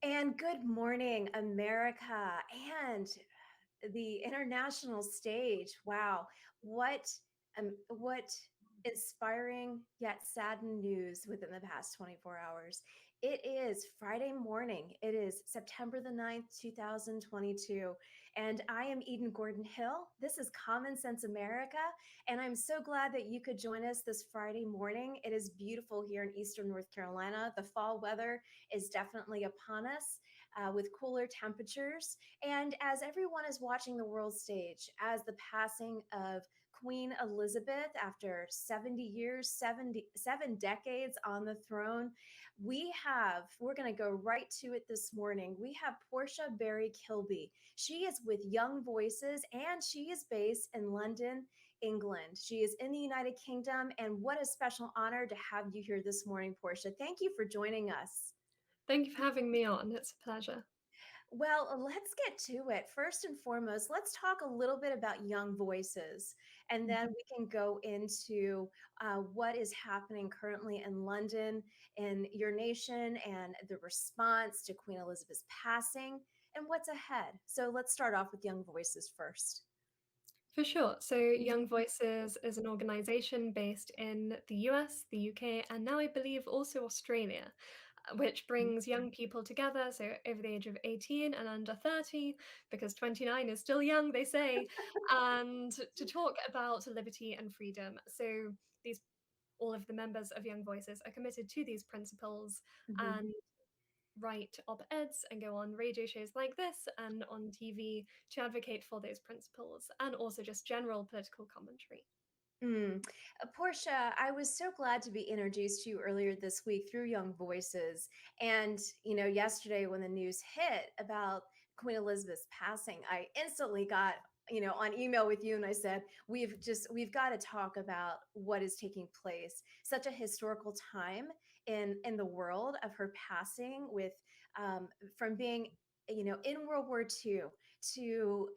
And good morning, America and the international stage. Wow, what inspiring yet saddened news within the past 24 hours. It is Friday morning. It is September the 9th, 2022, and I am Eden Gordon Hill. This is Common Sense America, and I'm so glad that you could join us this Friday morning. It is beautiful here in Eastern North Carolina. The fall weather is definitely upon us with cooler temperatures. And as everyone is watching the world stage, as the passing of Queen Elizabeth after 70 years, 7 decades on the throne, we're going to go right to it this morning. We have Portia Berry-Kilby. She is with Young Voices and she is based in London, England. She is in the United Kingdom. And what a special honor to have you here this morning, Portia. Thank you for joining us. Thank you for having me on. It's a pleasure. Well, let's get to it. First and foremost, let's talk a little bit about Young Voices, and then we can go into what is happening currently in London, in your nation, and the response to Queen Elizabeth's passing, and what's ahead. So let's start off with Young Voices first. For sure. So, Young Voices is an organization based in the US, the UK, and now I believe also Australia, which brings young people together, so over the age of 18 and under 30, because 29 is still young, they say, and to talk about liberty and freedom. So, these all of the members of Young Voices are committed to these principles Mhm. and write op-eds and go on radio shows like this and on TV to advocate for those principles and also just general political commentary. Mm. Portia, I was so glad to be introduced to you earlier this week through Young Voices. And, yesterday when the news hit about Queen Elizabeth's passing, I instantly got, on email with you and I said, we've got to talk about what is taking place. Such a historical time in the world of her passing with from being in World War II to,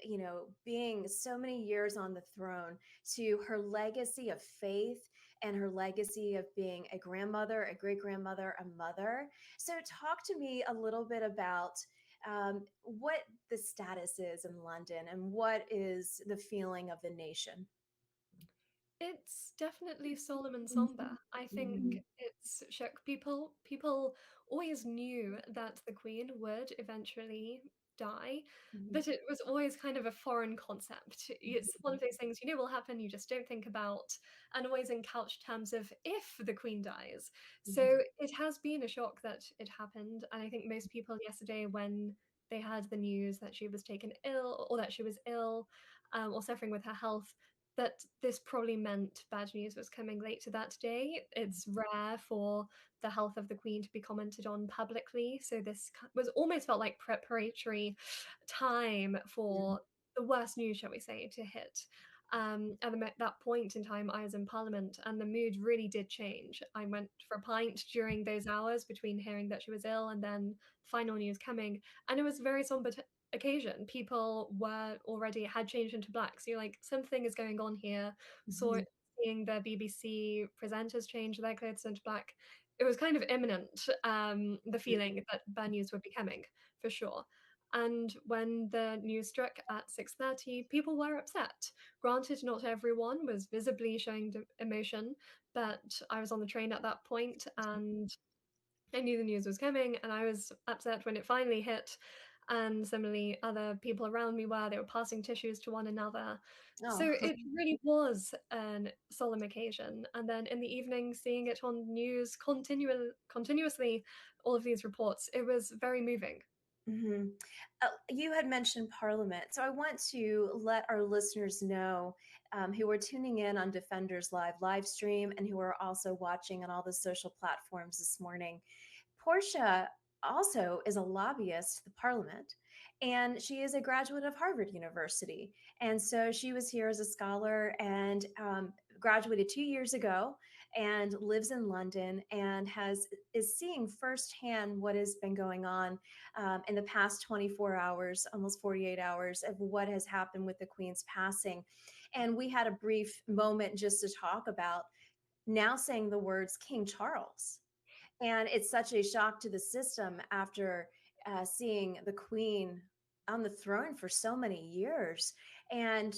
being so many years on the throne, to her legacy of faith and her legacy of being a grandmother, a great grandmother, a mother. So, talk to me a little bit about what the status is in London and what is the feeling of the nation. It's definitely solemn and somber. Mhm. I think Mhm. it's shook people. People always knew that the Queen would eventually die, Mhm. but it was always kind of a foreign concept. It's one of those things you know will happen, you just don't think about, and always in couched terms of if the Queen dies. Mhm. So it has been a shock that it happened, and I think most people yesterday, when they heard the news that she was taken ill or that she was ill or suffering with her health, that this probably meant bad news was coming later that day. It's rare for the health of the Queen to be commented on publicly, so this was almost felt like preparatory time Yeah. for the worst news, shall we say, to hit. That point in time, I was in Parliament, and the mood really did change. I went for a pint during those hours between hearing that she was ill and then final news coming, and it was a very somber occasion. People were already had changed into black. So you're like, something is going on here. So Mhm. seeing the BBC presenters change their clothes into black, it was kind of imminent, the feeling that bad news would be coming, for sure. And when the news struck at 6:30, people were upset. Granted, not everyone was visibly showing emotion, but I was on the train at that point and I knew the news was coming, and I was upset when it finally hit. And similarly, other people around me were, they were passing tissues to one another. So Oh. it really was a solemn occasion. And then in the evening, seeing it on the news continuously, all of these reports, it was very moving. Mhm. You had mentioned Parliament, so I want to let our listeners know who are tuning in on Defenders live stream and who are also watching on all the social platforms this morning. Portia also is a lobbyist to the Parliament, and she is a graduate of Harvard University. And so she was here as a scholar and graduated 2 years ago and lives in London and is seeing firsthand what has been going on in the past 24 hours, almost 48 hours, of what has happened with the Queen's passing. And we had a brief moment just to talk about now saying the words King Charles. And it's such a shock to the system after seeing the queen on the throne for so many years. And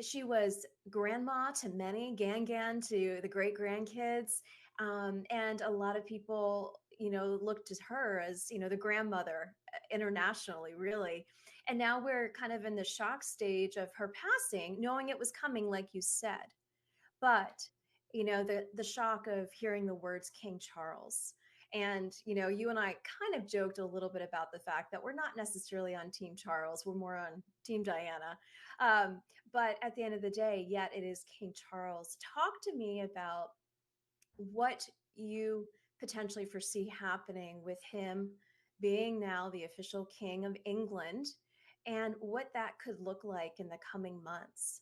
she was grandma to many, Gangan to the great grandkids. And a lot of people, looked at her as, the grandmother internationally, really. And now we're kind of in the shock stage of her passing, knowing it was coming, like you said. But the shock of hearing the words King Charles. And you and I kind of joked a little bit about the fact that we're not necessarily on Team Charles, we're more on Team Diana. um, but at the end of the day, yet it is King Charles. Talk to me about what you potentially foresee happening with him being now the official king of England, and what that could look like in the coming months.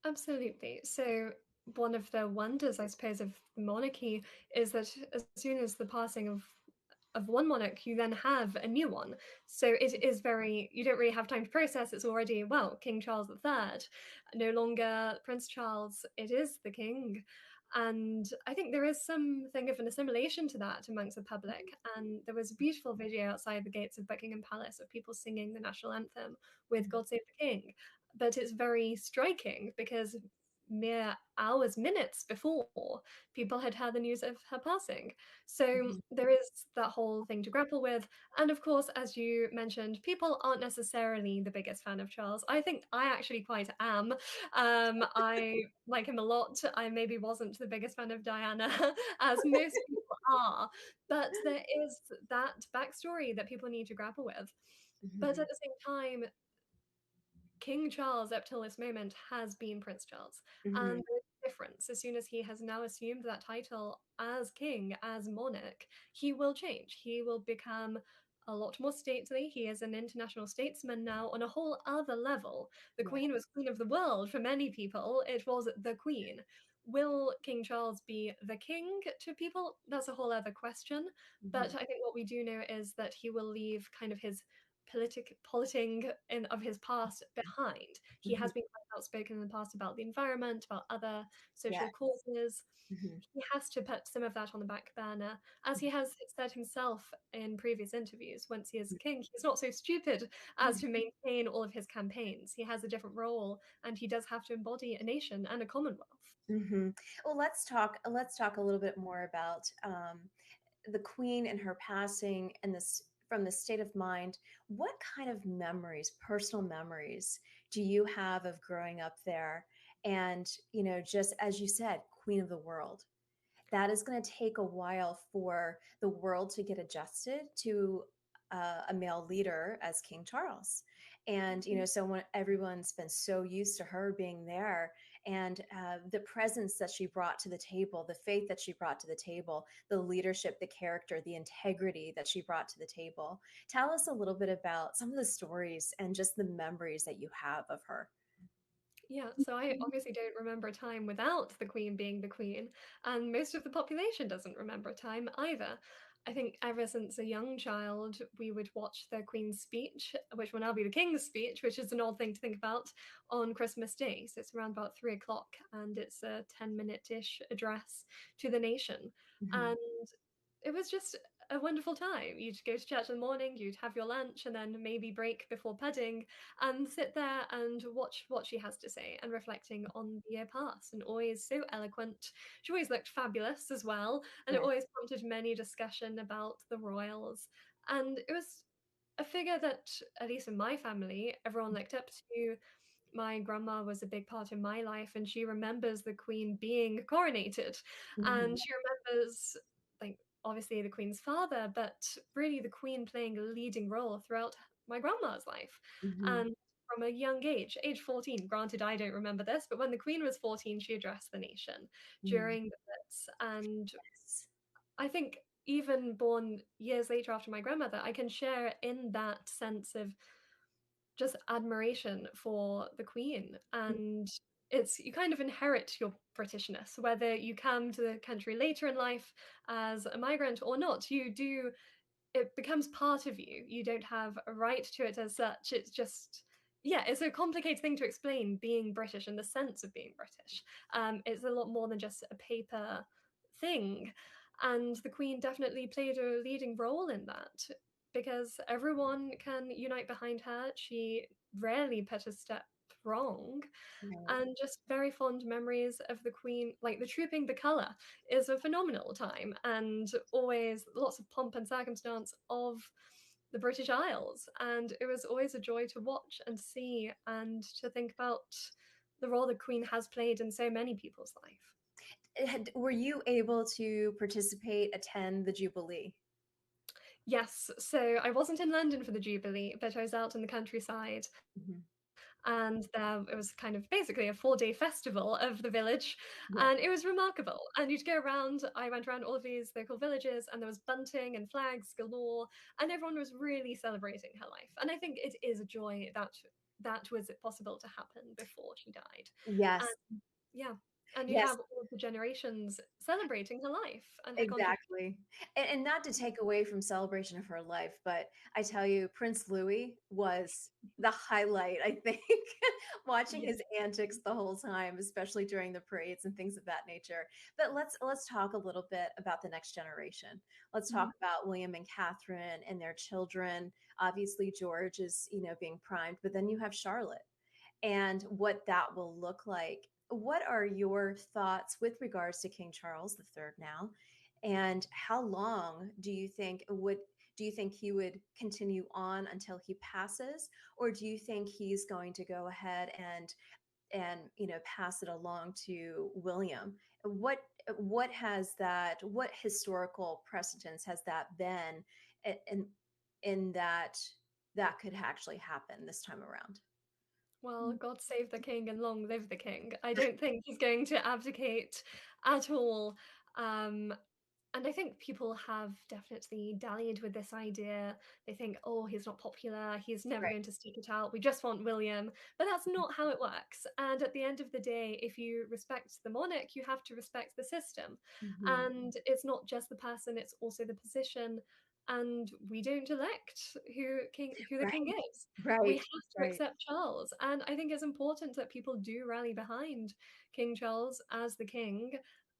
Absolutely. So one of the wonders, I suppose, of the monarchy is that as soon as the passing of one monarch, you then have a new one. So it is very, you don't really have time to process. It's already, well, King Charles III, no longer Prince Charles, it is the king. And I think there is something of an assimilation to that amongst the public. And there was a beautiful video outside the gates of Buckingham Palace of people singing the national anthem with God Save the King. But it's very striking because mere hours, minutes before, people had heard the news of her passing. So Mhm. there is that whole thing to grapple with. And of course, as you mentioned, people aren't necessarily the biggest fan of Charles. I think I actually quite am. I like him a lot. I maybe wasn't the biggest fan of Diana, as most people are. But there is that backstory that people need to grapple with. But Mhm. at the same time, King Charles, up till this moment, has been Prince Charles. And Mhm. there's a difference. As soon as he has now assumed that title as king, as monarch, he will change. He will become a lot more stately. He is an international statesman now on a whole other level. The Yeah. Queen was Queen of the world for many people. It was the Queen. Will King Charles be the king to people? That's a whole other question. But Mhm. I think what we do know is that he will leave kind of his politing in of his past behind. He Mhm. has been quite outspoken in the past about the environment, about other social Yes. causes. Mhm. He has to put some of that on the back burner, as he has said himself in previous interviews. Once he is king, he's not so stupid as Mhm. to maintain all of his campaigns. He has a different role, and he does have to embody a nation and a commonwealth. Mhm. Well, let's talk a little bit more about the queen and her passing, and this from the state of mind. What kind of memories, personal memories, do you have of growing up there? And just as you said, queen of the world, that is going to take a while for the world to get adjusted to a male leader as King Charles. And so when everyone's been so used to her being there, and the presence that she brought to the table, the faith that she brought to the table, the leadership, the character, the integrity that she brought to the table. Tell us a little bit about some of the stories and just the memories that you have of her. Yeah, so I obviously don't remember a time without the Queen being the Queen, and most of the population doesn't remember a time either. I think ever since a young child, we would watch the Queen's speech, which will now be the King's speech, which is an odd thing to think about, on Christmas Day. So it's around about 3 o'clock, and it's a 10-minute-ish address to the nation. Mhm. And it was just a wonderful time. You'd go to church in the morning, you'd have your lunch, and then maybe break before pudding, and sit there and watch what she has to say and reflecting on the year past. And always so eloquent. She always looked fabulous as well, and it Yes. always prompted many discussion about the royals. And it was a figure that, at least in my family, everyone looked up to. My grandma was a big part in my life, and she remembers the queen being coronated, Mhm. and she remembers, like, obviously the queen's father, but really the queen playing a leading role throughout my grandma's life. Mhm. And from a young age 14, granted I don't remember this, but when the queen was 14, she addressed the nation Mhm. during the Blitz. And Yes. I think even born years later after my grandmother, I can share in that sense of just admiration for the Queen. And it's, you kind of inherit your Britishness, whether you come to the country later in life as a migrant or not. You do, it becomes part of you. You don't have a right to it as such. It's just, yeah, it's a complicated thing to explain being British and the sense of being British. It's a lot more than just a paper thing. And the Queen definitely played a leading role in that because everyone can unite behind her. She rarely put a step wrong, Right. and just very fond memories of the Queen. Like the Trooping the Colour is a phenomenal time, and always lots of pomp and circumstance of the British Isles. And it was always a joy to watch and see and to think about the role the Queen has played in so many people's life. Were you able to participate, attend the Jubilee? Yes, so I wasn't in London for the Jubilee, but I was out in the countryside, Mhm. and there it was kind of basically a 4-day festival of the village, Yeah. and it was remarkable. And you'd go around, I went around all of these local villages, and there was bunting and flags galore, and everyone was really celebrating her life. And I think it is a joy that that was possible to happen before she died. Yes. And yeah, and you Yes. have all of the generations celebrating her life and her contribution. Exactly. And not to take away from celebration of her life, but I tell you, Prince Louis was the highlight, I think, watching Yeah. his antics the whole time, especially during the parades and things of that nature. But let's talk a little bit about the next generation. Let's talk Mhm. about William and Catherine and their children. Obviously, George is, being primed, but then you have Charlotte and what that will look like. What are your thoughts with regards to King Charles III now? And how long do you think he would continue on until he passes, or do you think he's going to go ahead and pass it along to William? What has that what historical precedence has that been in that that could actually happen this time around? Well, God save the king and long live the king. I don't think he's going to abdicate at all. Um, and I think people have definitely dallied with this idea. They think, oh, he's not popular. He's never Right. going to stick it out. We just want William. But that's not how it works. And at the end of the day, if you respect the monarch, you have to respect the system. Mhm. And it's not just the person, it's also the position. And we don't elect who the king Right, is. We right, have to right. accept Charles. And I think it's important that people do rally behind King Charles as the king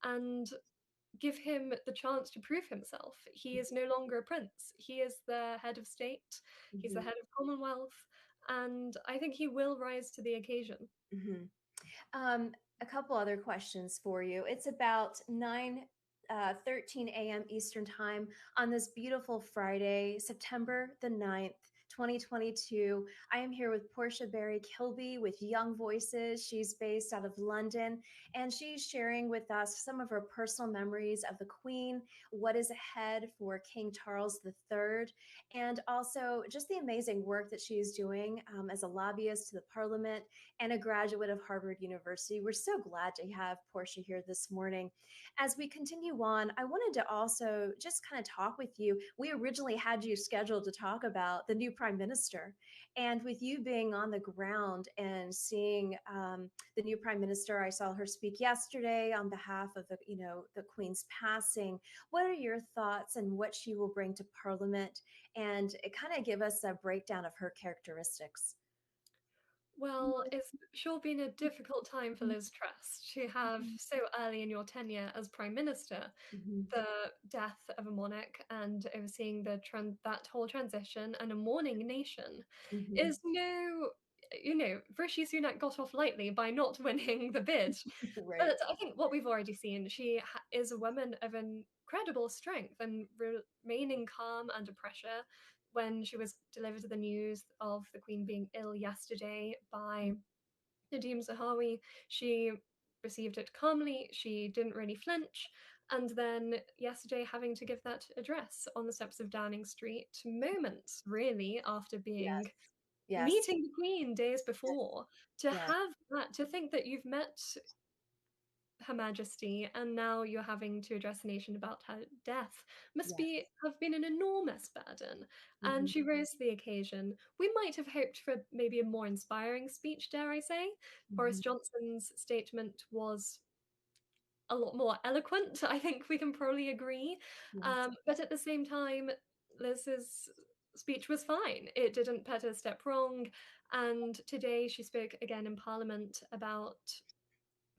and give him the chance to prove himself. He is no longer a prince. He is the head of state, he's the Mhm, head of Commonwealth, and I think he will rise to the occasion. mhm. Um, a couple other questions for you. It's about 9 13 a.m. Eastern Time on this beautiful Friday, September the 9th, 2022. I am here with Portia Berry-Kilby with Young Voices. She's based out of London, and she's sharing with us some of her personal memories of the Queen, what is ahead for King Charles III, and also just the amazing work that she's doing as a lobbyist to the Parliament and a graduate of Harvard University. We're so glad to have Portia here this morning. As we continue on, I wanted to also just kind of talk with you. We originally had you scheduled to talk about the new prime minister. And with you being on the ground and seeing the new prime minister, I saw her speak yesterday on behalf of the Queen's passing. What are your thoughts and what she will bring to Parliament? And it kind of give us a breakdown of her characteristics. Well, it's sure been a difficult time for Liz Truss to have so early in your tenure as Prime Minister Mhm. the death of a monarch and overseeing that whole transition and a mourning nation Mhm. is no, Rishi Sunak got off lightly by not winning the bid. Right. But I think what we've already seen, she is a woman of incredible strength and remaining calm under pressure. When she was delivered the news of the Queen being ill yesterday by Nadim Zahawi, she received it calmly. She didn't really flinch. And then yesterday, having to give that address on the steps of Downing Street, moments really after Yes. being Yes. meeting the Queen days Yes. before, to Yes. have that, to think that you've met her Majesty, and now you're having to address the nation about her death must Yes. be have been an enormous burden. And Mhm. she rose to the occasion. We might have hoped for maybe a more inspiring speech, dare I say. Boris Mhm. Johnson's statement was a lot more eloquent. I think we can probably agree. Yes. But at the same time, Liz's speech was fine. It didn't put a step wrong. And today she spoke again in Parliament about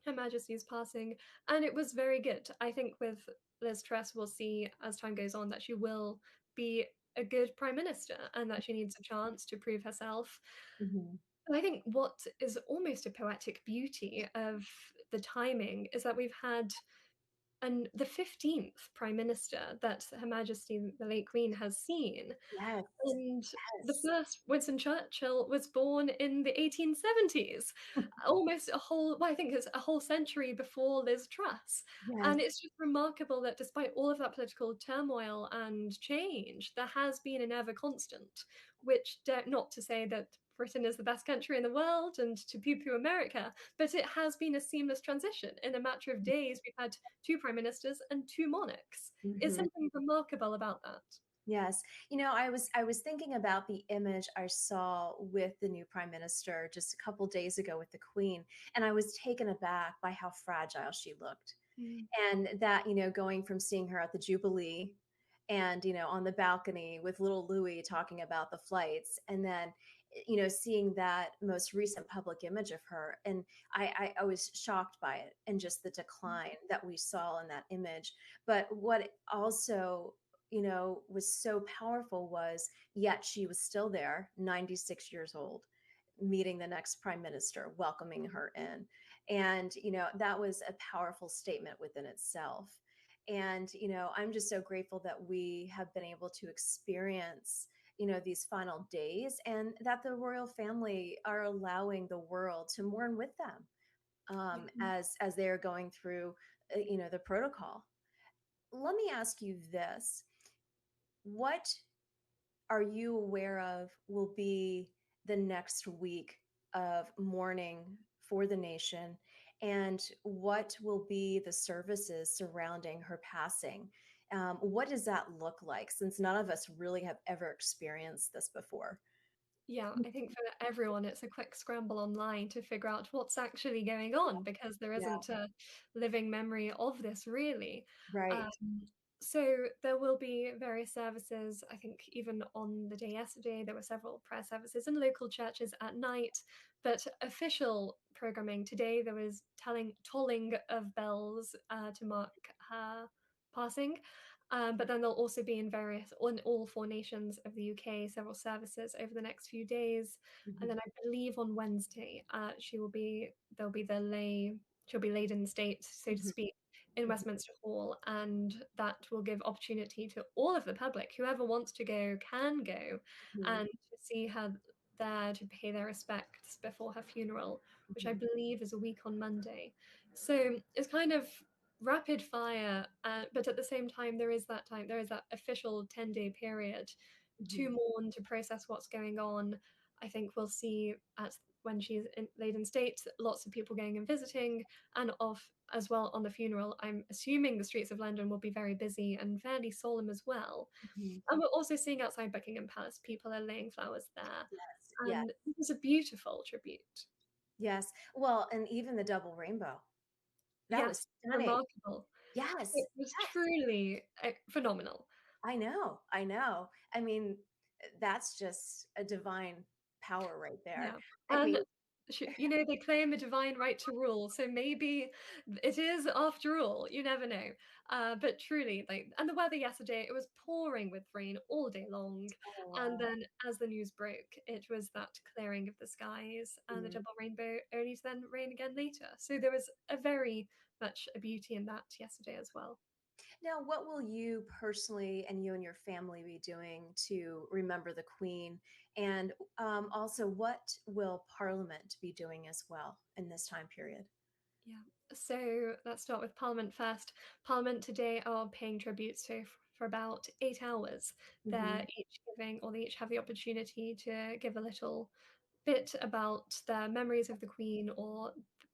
her Majesty's passing, and it was very good. I think with Liz Truss, we'll see as time goes on that she will be a good prime minister and that she needs a chance to prove herself. Mhm. And I think what is almost a poetic beauty of the timing is that we've had the 15th prime minister that Her Majesty the late Queen has seen, Yes, and the yes. first, Winston Churchill, was born in the 1870s, almost a whole well, I think it's a whole century before Liz Truss, Yes. and it's just remarkable that despite all of that political turmoil and change, there has been an ever constant, which not to say that Britain is the best country in the world and to poo-poo America, but it has been a seamless transition. In a matter of days, we've had 2 prime ministers and 2 monarchs. It's Mhm. something remarkable about that. Yes. I was thinking about the image I saw with the new prime minister just a couple days ago with the Queen, and I was taken aback by how fragile she looked. Mm. And that, going from seeing her at the Jubilee and, on the balcony with little Louis talking about the flights, and then, seeing that most recent public image of her. And I was shocked by it and just the decline that we saw in that image. But what also, was so powerful was yet she was still there, 96 years old, meeting the next prime minister, welcoming her in. And, that was a powerful statement within itself. And, I'm just so grateful that we have been able to experience, these final days, and that the royal family are allowing the world to mourn with them, Yeah. as they are going through, the protocol. Let me ask you this. What are you aware of will be the next week of mourning for the nation, and what will be the services surrounding her passing? What does that look like, since none of us really have ever experienced this before? Yeah, I think for everyone, it's a quick scramble online to figure out what's actually going on because there Yeah, isn't a living memory of this really. right. Um, so there will be various services. I think even on the day yesterday, there were several prayer services in local churches at night, but official programming today, there was tolling of bells to mark her passing. But then there'll also be in all 4 nations of the UK, several services over the next few days. And Mhm, then I believe on Wednesday, there'll be she'll be laid in state, so to mhm, speak, in mhm, Westminster Hall. And that will give opportunity to all of the public, whoever wants to go can go, mhm, and to see her there to pay their respects before her funeral, which I mhm, believe is a week on Monday. So it's kind of rapid fire, but at the same time, there is that official 10-day period to mhm, mourn, to process what's going on. I think we'll see when laid in state, lots of people going and visiting, and off as well on the funeral. I'm assuming the streets of London will be very busy and fairly solemn as well. mhm. And we're also seeing outside Buckingham Palace, people are laying flowers there. Yes, yes, And it was a beautiful tribute. yes. Well, and even the double rainbow. That was Yes, stunning. remarkable. Yes, It was yes. truly, phenomenal. I know, I know. I mean, that's just a divine power right there. Yeah, I and mean, they claim a divine right to rule, so maybe it is after all, you never know. But truly, like, and the weather yesterday, it was pouring with rain all day long, oh and wow. then as the news broke, it was that clearing of the skies and the Mm. double rainbow, only to then rain again later. So there was a very much a beauty in that yesterday as well. Now, what will you personally and you and your family be doing to remember the Queen? And also, what will Parliament be doing as well in this time period? Yeah. So let's start with Parliament first. Parliament today are paying tribute. So for about 8 hours, Hmm. they each have the opportunity to give a little bit about their memories of the Queen or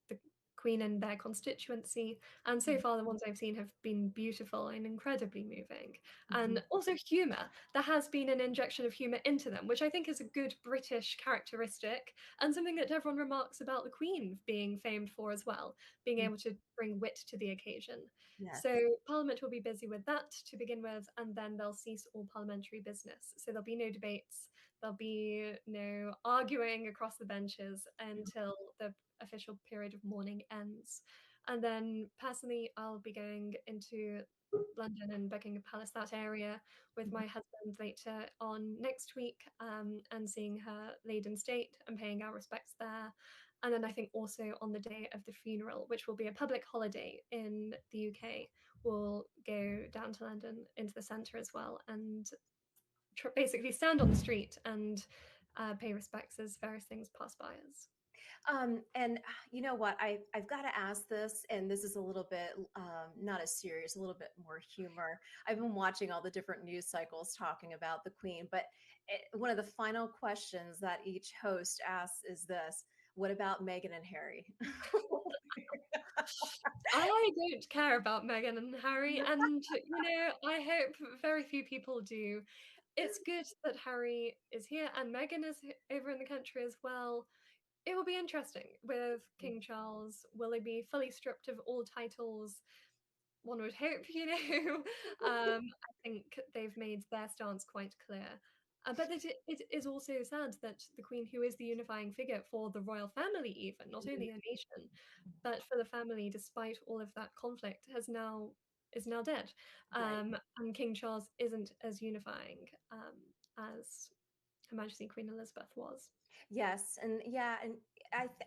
the Queen and their constituency. And so far, the ones I've seen have been beautiful and incredibly moving. Hmm. And also humour. There has been an injection of humour into them, which I think is a good British characteristic and something that everyone remarks about the Queen being famed for as well, being able to bring wit to the occasion. Yes. So Parliament will be busy with that to begin with, and then they'll cease all parliamentary business. So there'll be no debates, there'll be no arguing across the benches until the official period of mourning ends. And then personally, I'll be going into London and Buckingham Palace, that area, with my husband later on next week, and seeing her laid in state and paying our respects there. And then I think also on the day of the funeral, which will be a public holiday in the UK, we'll go down to London into the centre as well and basically stand on the street and pay respects as various things pass by us. And you know what? I've got to ask this, and this is a little bit not as serious, a little bit more humor. I've been watching all the different news cycles talking about the Queen, but one of the final questions that each host asks is this: what about Meghan and Harry? I don't care about Meghan and Harry, and I hope very few people do. It's good that Harry is here and Meghan is over in the country as well. It will be interesting with King Charles. Will he be fully stripped of all titles? One would hope, you know. I think they've made their stance quite clear. But it is also sad that the Queen, who is the unifying figure for the royal family, even not only a nation, but for the family, despite all of that conflict, is now dead. Right. And King Charles isn't as unifying as Her Majesty Queen Elizabeth was. Yes, and yeah, and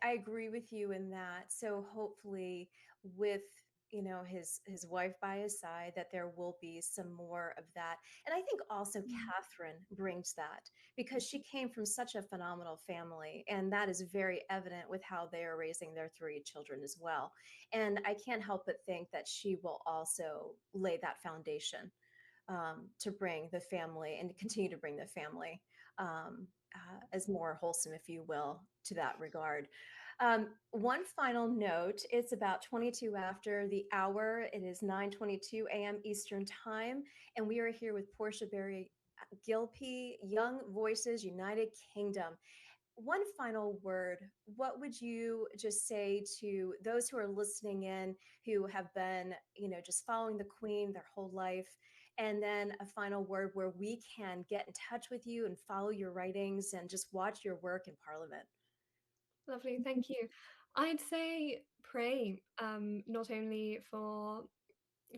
I agree with you in that. So hopefully, with his wife by his side, that there will be some more of that. And I think also Mm. Catherine brings that because she came from such a phenomenal family, and that is very evident with how they are raising their three children as well. And I can't help but think that she will also lay that foundation to bring the family and continue to bring the family as more wholesome, if you will, to that regard. One final note, it's about 22 after the hour. It is 9:22 a.m. Eastern Time, and we are here with Portia Berry-Kilby, Young Voices, United Kingdom. One final word. What would you just say to those who are listening in who have been, just following the Queen their whole life? And then a final word where we can get in touch with you and follow your writings and just watch your work in Parliament. Lovely, thank you. I'd say pray, not only for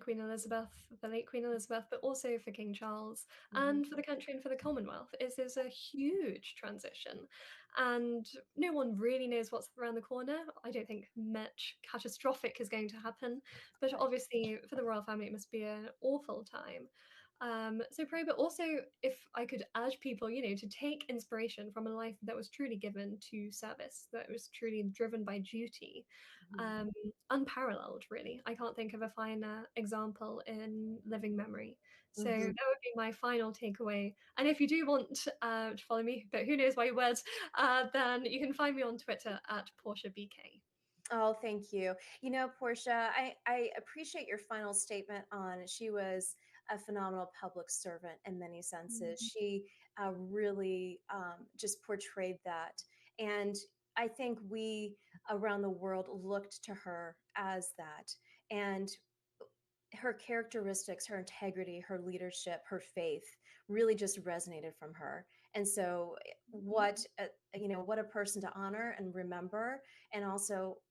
Queen Elizabeth, the late Queen Elizabeth, but also for King Charles Mhm. and for the country and for the Commonwealth. It is a huge transition, and no one really knows what's around the corner. I don't think much catastrophic is going to happen, but Right. obviously for the royal family, it must be an awful time. So pray, but also if I could urge people, to take inspiration from a life that was truly given to service, that was truly driven by duty, Mhm. um, unparalleled, really. I can't think of a finer example in living memory. So that Mhm. would be my final takeaway. And if you do want to follow me, but who knows my words, then you can find me on Twitter at Portia BK. Oh, thank you. Portia, I appreciate your final statement on she was a phenomenal public servant in many senses. Mm. She really just portrayed that. And I think we around the world looked to her as that. And her characteristics, her integrity, her leadership, her faith really just resonated from her. And so, what a person to honor and remember, and also,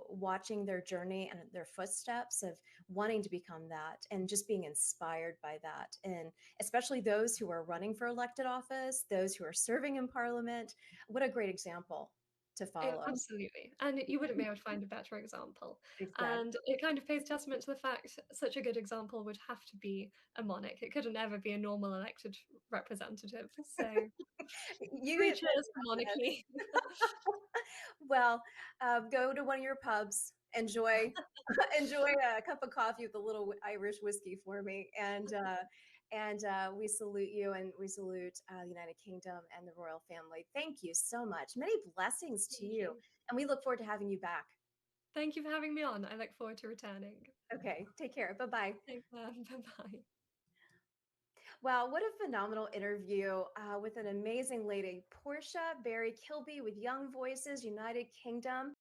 watching their journey and their footsteps of wanting to become that and just being inspired by that. And especially those who are running for elected office, those who are serving in Parliament. What a great example to follow. Absolutely. And you wouldn't be able to find a better example. Exactly. And it kind of pays testament to the fact such a good example would have to be a monarch. It could never be a normal elected representative. So You three get cheers for monarchy. well, go to one of your pubs, enjoy enjoy a cup of coffee with a little Irish whiskey for me, and we salute you and we salute the United Kingdom and the royal family. Thank you so much. Many blessings to Thank you, you. and we look forward to having you back. Thank you for having me on. I look forward to returning. Okay, take care. Bye bye. Take care. Bye bye. Wow, what a phenomenal interview with an amazing lady, Portia Berry-Kilby with Young Voices, United Kingdom.